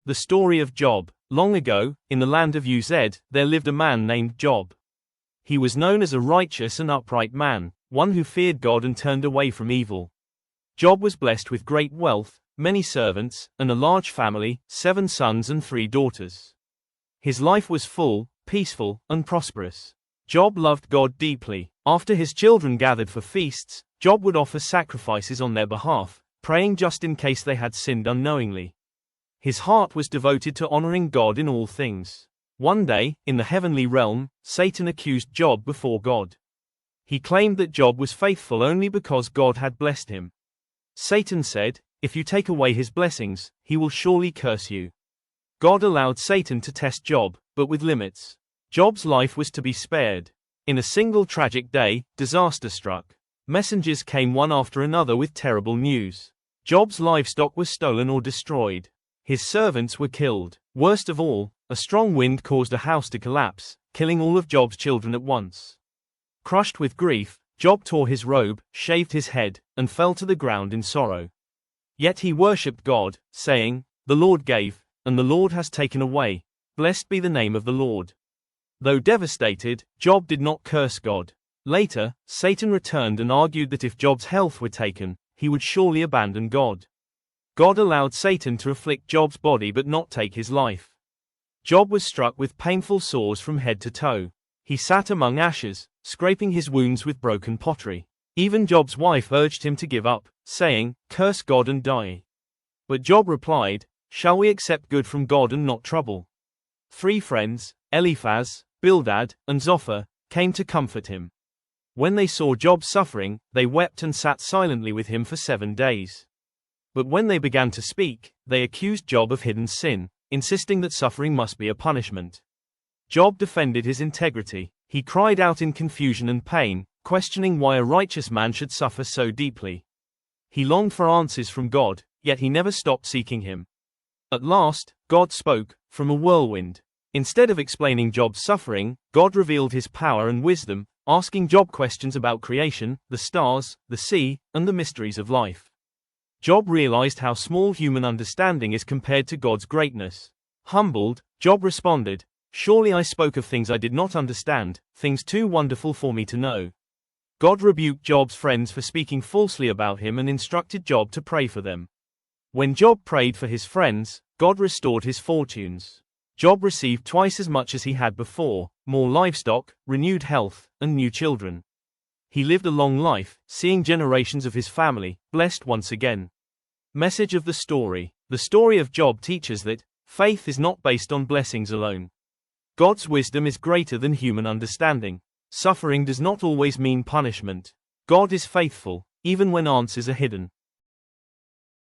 The story of Job. Long ago, in the land of Uz, there lived a man named Job. He was known as a righteous and upright man, one who feared God and turned away from evil. Job was blessed with great wealth, many servants, and a large family, 7 sons and 3 daughters. His life was full, peaceful, and prosperous. Job loved God deeply. After his children gathered for feasts, Job would offer sacrifices on their behalf, praying just in case they had sinned unknowingly. His heart was devoted to honoring God in all things. One day, in the heavenly realm, Satan accused Job before God. He claimed that Job was faithful only because God had blessed him. Satan said, "If you take away his blessings, he will surely curse you." God allowed Satan to test Job, but with limits. Job's life was to be spared. In a single tragic day, disaster struck. Messengers came one after another with terrible news. Job's livestock was stolen or destroyed. His servants were killed. Worst of all, a strong wind caused a house to collapse, killing all of Job's children at once. Crushed with grief, Job tore his robe, shaved his head, and fell to the ground in sorrow. Yet he worshipped God, saying, "The Lord gave, and the Lord has taken away. Blessed be the name of the Lord." Though devastated, Job did not curse God. Later, Satan returned and argued that if Job's health were taken, he would surely abandon God. God allowed Satan to afflict Job's body but not take his life. Job was struck with painful sores from head to toe. He sat among ashes, scraping his wounds with broken pottery. Even Job's wife urged him to give up, saying, "Curse God and die." But Job replied, "Shall we accept good from God and not trouble?" 3 friends, Eliphaz, Bildad, and Zophar, came to comfort him. When they saw Job suffering, they wept and sat silently with him for 7 days. But when they began to speak, they accused Job of hidden sin, insisting that suffering must be a punishment. Job defended his integrity. He cried out in confusion and pain, questioning why a righteous man should suffer so deeply. He longed for answers from God, yet he never stopped seeking him. At last, God spoke, from a whirlwind. Instead of explaining Job's suffering, God revealed his power and wisdom, asking Job questions about creation, the stars, the sea, and the mysteries of life. Job realized how small human understanding is compared to God's greatness. Humbled, Job responded, "Surely I spoke of things I did not understand, things too wonderful for me to know." God rebuked Job's friends for speaking falsely about him and instructed Job to pray for them. When Job prayed for his friends, God restored his fortunes. Job received twice as much as he had before, more livestock, renewed health, and new children. He lived a long life, seeing generations of his family blessed once again. Message of the story. The story of Job teaches that faith is not based on blessings alone. God's wisdom is greater than human understanding. Suffering does not always mean punishment. God is faithful, even when answers are hidden.